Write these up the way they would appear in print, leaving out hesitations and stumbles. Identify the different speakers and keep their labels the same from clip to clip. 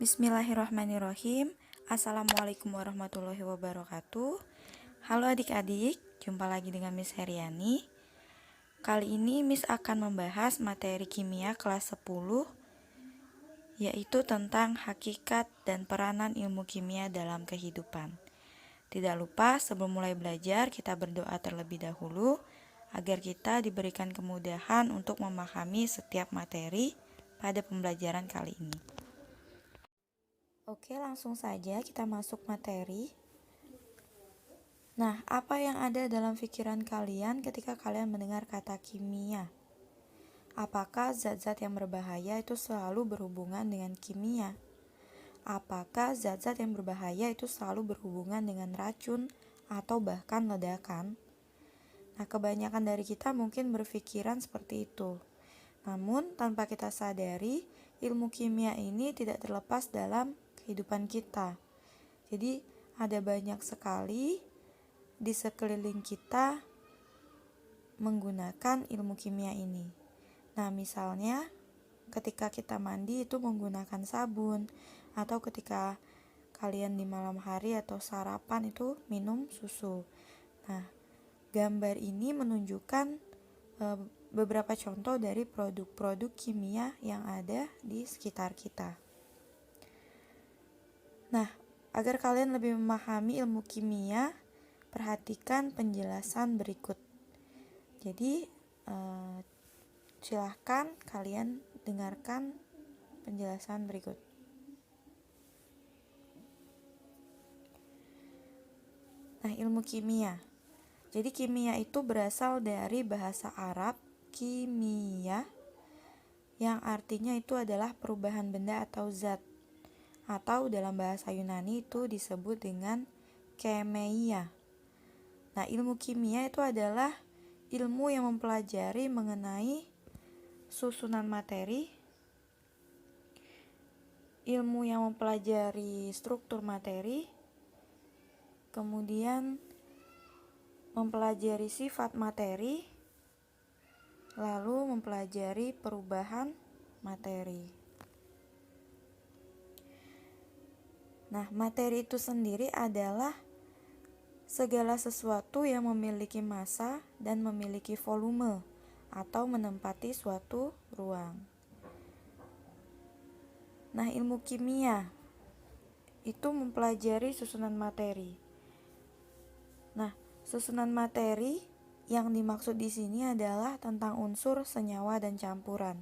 Speaker 1: Bismillahirrahmanirrahim. Assalamualaikum warahmatullahi wabarakatuh. Halo adik-adik, jumpa lagi dengan Miss Heriani. Kali ini Miss akan membahas materi kimia kelas 10, yaitu tentang hakikat dan peranan ilmu kimia dalam kehidupan. Tidak lupa sebelum mulai belajar kita berdoa terlebih dahulu agar kita diberikan kemudahan untuk memahami setiap materi pada pembelajaran kali ini. Oke, langsung saja kita masuk materi. Nah, apa yang ada dalam pikiran kalian ketika kalian mendengar kata kimia? Apakah zat-zat yang berbahaya itu selalu berhubungan dengan kimia? Apakah zat-zat yang berbahaya itu selalu berhubungan dengan racun atau bahkan ledakan? Nah, kebanyakan dari kita mungkin berpikiran seperti itu. Namun, tanpa kita sadari, ilmu kimia ini tidak terlepas dalam kehidupan kita. Jadi ada banyak sekali di sekeliling kita menggunakan ilmu kimia ini. Nah, misalnya ketika kita mandi itu menggunakan sabun, atau ketika kalian di malam hari atau sarapan itu minum susu. Nah, gambar ini menunjukkan beberapa contoh dari produk-produk kimia yang ada di sekitar kita. Nah, agar kalian lebih memahami ilmu kimia, perhatikan penjelasan berikut. Jadi, silahkan kalian dengarkan penjelasan berikut. Nah, ilmu kimia. Jadi, kimia itu berasal dari bahasa Arab kimia, yang artinya itu adalah perubahan benda atau zat. Atau dalam bahasa Yunani itu disebut dengan kemeia. Nah, ilmu kimia itu adalah ilmu yang mempelajari mengenai susunan materi, ilmu yang mempelajari struktur materi, kemudian mempelajari sifat materi, lalu mempelajari perubahan materi. Nah, materi itu sendiri adalah segala sesuatu yang memiliki massa dan memiliki volume atau menempati suatu ruang. Nah, ilmu kimia itu mempelajari susunan materi. Nah, susunan materi yang dimaksud di sini adalah tentang unsur, senyawa, dan campuran.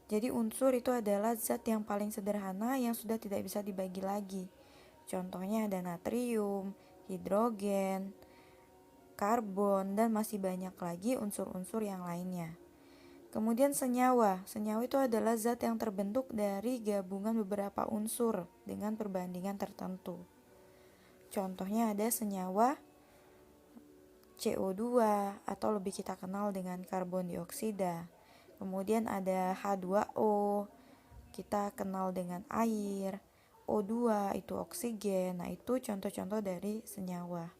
Speaker 1: Jadi unsur itu adalah zat yang paling sederhana yang sudah tidak bisa dibagi lagi. Contohnya ada natrium, hidrogen, karbon, dan masih banyak lagi unsur-unsur yang lainnya. Kemudian senyawa. Senyawa itu adalah zat yang terbentuk dari gabungan beberapa unsur dengan perbandingan tertentu. Contohnya ada senyawa CO2 atau lebih kita kenal dengan karbon dioksida. Kemudian ada H2O, kita kenal dengan air. O2 itu oksigen. Nah, itu contoh-contoh dari senyawa.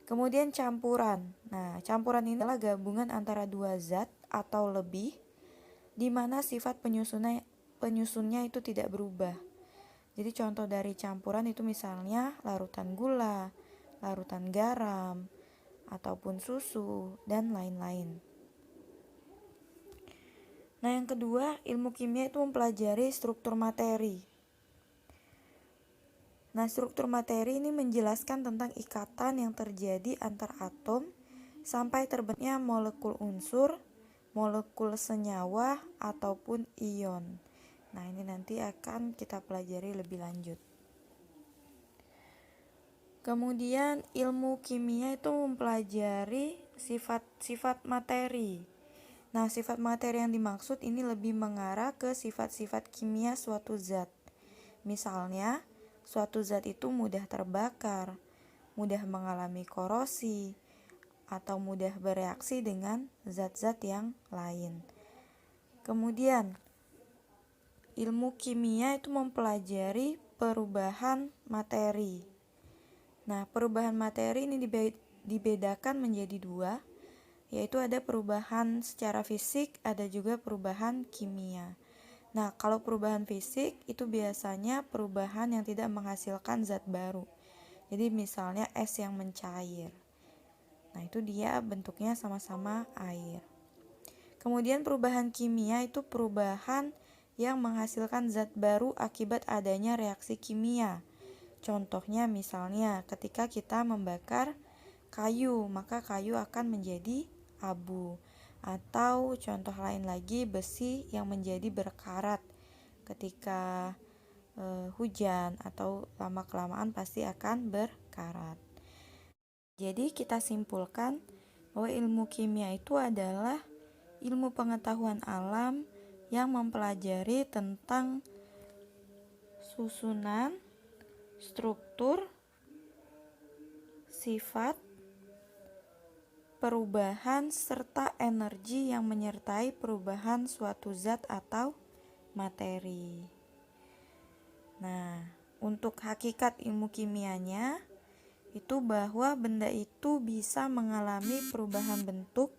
Speaker 1: Kemudian campuran. Nah, campuran ini adalah gabungan antara dua zat atau lebih, di mana sifat penyusunnya itu tidak berubah. Jadi contoh dari campuran itu misalnya larutan gula, larutan garam, ataupun susu, dan lain-lain. Nah, yang kedua, ilmu kimia itu mempelajari struktur materi. Nah, struktur materi ini menjelaskan tentang ikatan yang terjadi antar atom sampai terbentuknya molekul unsur, molekul senyawa, ataupun ion. Nah, ini nanti akan kita pelajari lebih lanjut. Kemudian, ilmu kimia itu mempelajari sifat-sifat materi. Nah, sifat materi yang dimaksud ini lebih mengarah ke sifat-sifat kimia suatu zat. Misalnya, suatu zat itu mudah terbakar, mudah mengalami korosi, atau mudah bereaksi dengan zat-zat yang lain. Kemudian, ilmu kimia itu mempelajari perubahan materi. Nah, perubahan materi ini dibedakan menjadi dua, yaitu ada perubahan secara fisik, ada juga perubahan kimia. Nah, kalau perubahan fisik itu biasanya perubahan yang tidak menghasilkan zat baru. Jadi misalnya es yang mencair. Nah, itu dia bentuknya sama-sama air. Kemudian perubahan kimia itu perubahan yang menghasilkan zat baru akibat adanya reaksi kimia. Contohnya misalnya ketika kita membakar kayu, maka kayu akan menjadi abu. Atau contoh lain lagi, besi yang menjadi berkarat ketika hujan atau lama-kelamaan pasti akan berkarat. Jadi kita simpulkan bahwa ilmu kimia itu adalah ilmu pengetahuan alam yang mempelajari tentang susunan, struktur, sifat, perubahan, serta energi yang menyertai perubahan suatu zat atau materi. Nah, untuk hakikat ilmu kimianya itu bahwa benda itu bisa mengalami perubahan bentuk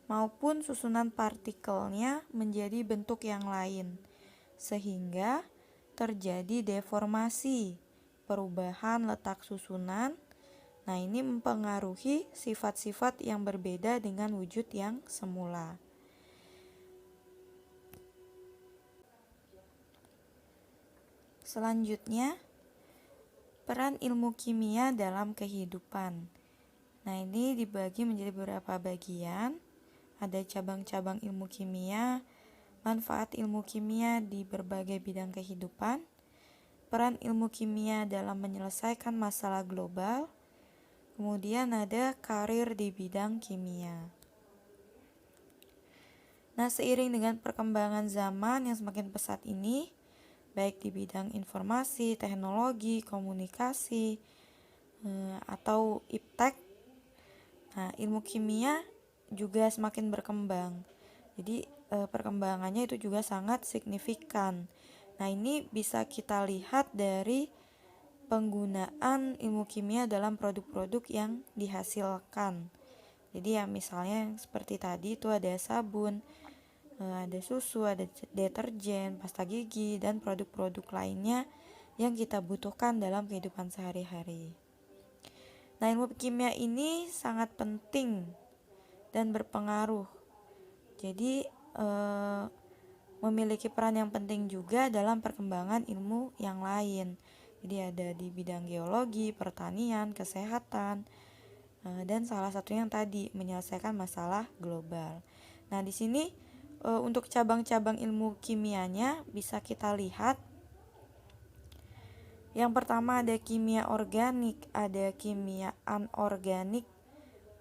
Speaker 1: maupun susunan partikelnya menjadi bentuk yang lain, sehingga terjadi deformasi, perubahan letak susunan. Nah, ini mempengaruhi sifat-sifat yang berbeda dengan wujud yang semula. Selanjutnya, peran ilmu kimia dalam kehidupan. Nah, ini dibagi menjadi beberapa bagian. Ada cabang-cabang ilmu kimia, manfaat ilmu kimia di berbagai bidang kehidupan, peran ilmu kimia dalam menyelesaikan masalah global, kemudian ada karir di bidang kimia. Nah, seiring dengan perkembangan zaman yang semakin pesat ini, baik di bidang informasi, teknologi, komunikasi, atau iptek, nah, ilmu kimia juga semakin berkembang. Jadi perkembangannya itu juga sangat signifikan. Nah, ini bisa kita lihat dari penggunaan ilmu kimia dalam produk-produk yang dihasilkan. Jadi ya misalnya seperti tadi itu ada sabun, ada susu, ada deterjen, pasta gigi, dan produk-produk lainnya yang kita butuhkan dalam kehidupan sehari-hari. Nah, ilmu kimia ini sangat penting dan berpengaruh. Jadi memiliki peran yang penting juga dalam perkembangan ilmu yang lain. Jadi ada di bidang geologi, pertanian, kesehatan, dan salah satunya yang tadi menyelesaikan masalah global. Nah, di sini untuk cabang-cabang ilmu kimianya bisa kita lihat. Yang pertama ada kimia organik, ada kimia anorganik,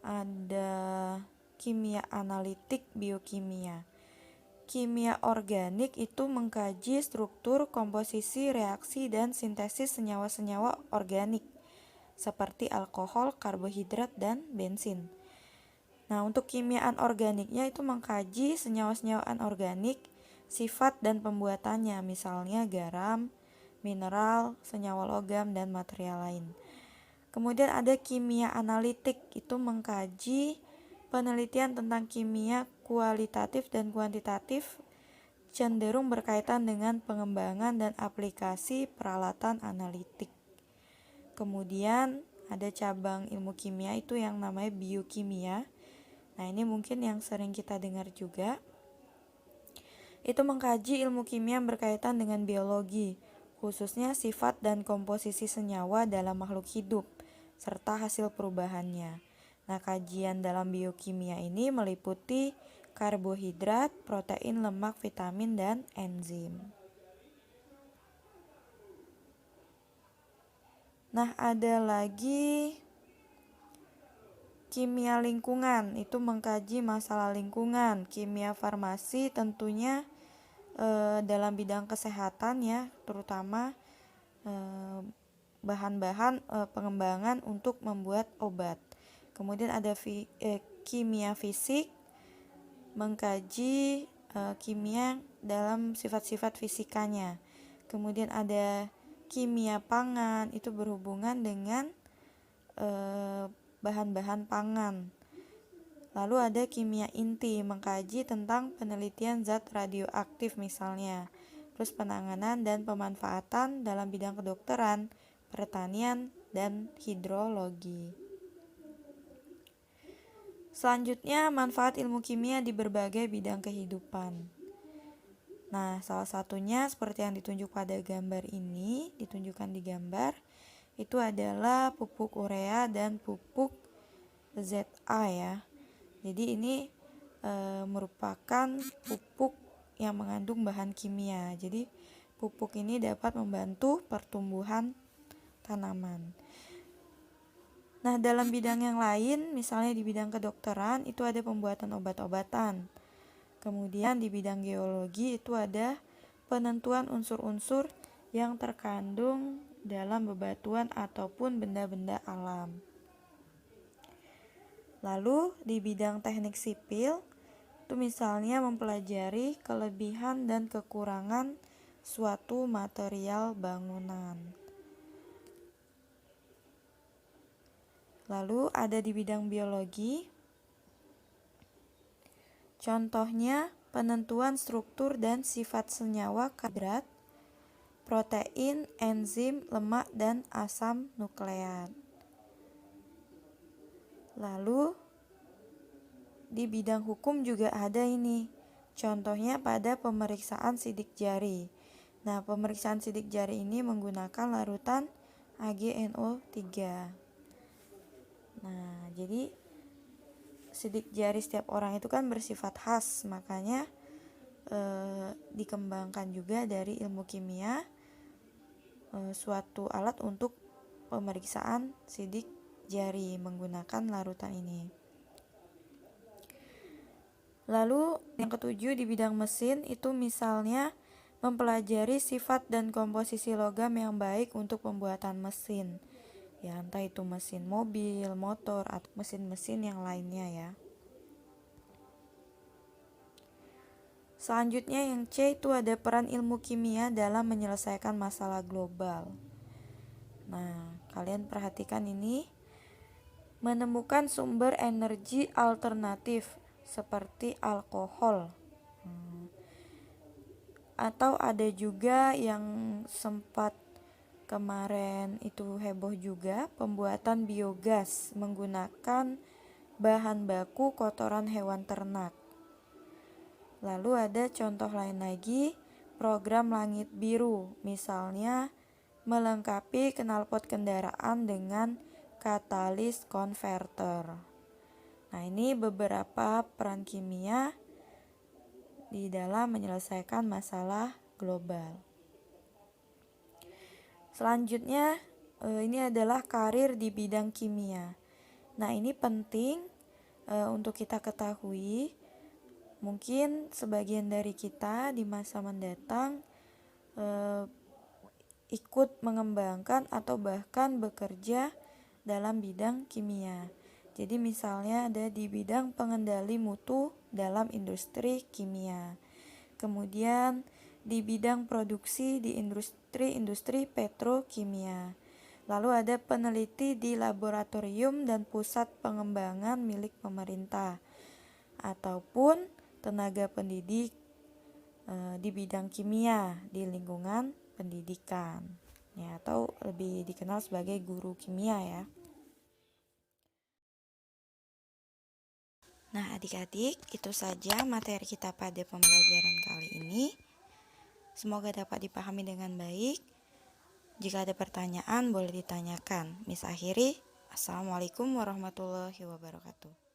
Speaker 1: ada kimia analitik, biokimia. Kimia organik itu mengkaji struktur, komposisi, reaksi, dan sintesis senyawa-senyawa organik seperti alkohol, karbohidrat, dan bensin. Nah, untuk kimia anorganiknya itu mengkaji senyawa-senyawa anorganik, sifat dan pembuatannya, misalnya garam, mineral, senyawa logam, dan material lain. Kemudian ada kimia analitik, itu mengkaji penelitian tentang kimia kualitatif dan kuantitatif, cenderung berkaitan dengan pengembangan dan aplikasi peralatan analitik. Kemudian ada cabang ilmu kimia itu yang namanya biokimia. Nah, ini mungkin yang sering kita dengar juga. Itu mengkaji ilmu kimia yang berkaitan dengan biologi, khususnya sifat dan komposisi senyawa dalam makhluk hidup, serta hasil perubahannya. Nah, kajian dalam biokimia ini meliputi karbohidrat, protein, lemak, vitamin, dan enzim. Nah, ada lagi kimia lingkungan, itu mengkaji masalah lingkungan. Kimia farmasi tentunya dalam bidang kesehatan ya, terutama bahan-bahan pengembangan untuk membuat obat. Kemudian ada kimia fisik, mengkaji kimia dalam sifat-sifat fisikanya. Kemudian ada kimia pangan, itu berhubungan dengan bahan-bahan pangan. Lalu ada kimia inti, mengkaji tentang penelitian zat radioaktif misalnya. Terus penanganan dan pemanfaatan dalam bidang kedokteran, pertanian, dan hidrologi. Selanjutnya, manfaat ilmu kimia di berbagai bidang kehidupan. Nah, salah satunya seperti yang ditunjuk pada gambar ini, ditunjukkan di gambar, itu adalah pupuk urea dan pupuk ZA ya. Jadi ini merupakan pupuk yang mengandung bahan kimia. Jadi pupuk ini dapat membantu pertumbuhan tanaman. Nah, dalam bidang yang lain, misalnya di bidang kedokteran, itu ada pembuatan obat-obatan. Kemudian di bidang geologi itu ada penentuan unsur-unsur yang terkandung dalam bebatuan ataupun benda-benda alam. Lalu di bidang teknik sipil itu misalnya mempelajari kelebihan dan kekurangan suatu material bangunan. Lalu ada di bidang biologi, contohnya penentuan struktur dan sifat senyawa karbohidrat, protein, enzim, lemak, dan asam nukleat. Lalu di bidang hukum juga ada ini, contohnya pada pemeriksaan sidik jari. Nah, pemeriksaan sidik jari ini menggunakan larutan AgNO3. Nah, jadi sidik jari setiap orang itu kan bersifat khas, makanya dikembangkan juga dari ilmu kimia suatu alat untuk pemeriksaan sidik jari menggunakan larutan ini. Lalu yang ketujuh di bidang mesin itu misalnya mempelajari sifat dan komposisi logam yang baik untuk pembuatan mesin. Ya, entah itu mesin mobil, motor, atau mesin-mesin yang lainnya ya. Selanjutnya yang C itu ada peran ilmu kimia dalam menyelesaikan masalah global. Nah, kalian perhatikan ini, menemukan sumber energi alternatif seperti alkohol. Atau ada juga yang sempat kemarin itu heboh juga, pembuatan biogas menggunakan bahan baku kotoran hewan ternak. Lalu ada contoh lain lagi, program Langit Biru, misalnya melengkapi knalpot kendaraan dengan katalis konverter. Nah, ini beberapa peran kimia di dalam menyelesaikan masalah global. Selanjutnya, ini adalah karir di bidang kimia. Nah, ini penting untuk kita ketahui. Mungkin sebagian dari kita di masa mendatang ikut mengembangkan atau bahkan bekerja dalam bidang kimia. Jadi misalnya ada di bidang pengendali mutu dalam industri kimia. Kemudian di bidang produksi di industri petrokimia. Lalu ada peneliti di laboratorium dan pusat pengembangan milik pemerintah. Ataupun tenaga pendidik di bidang kimia di lingkungan pendidikan. Ya, atau lebih dikenal sebagai guru kimia ya. Nah, adik-adik, itu saja materi kita pada pembelajaran kali ini. Semoga dapat dipahami dengan baik. Jika ada pertanyaan, boleh ditanyakan. Miss akhiri, Assalamualaikum warahmatullahi wabarakatuh.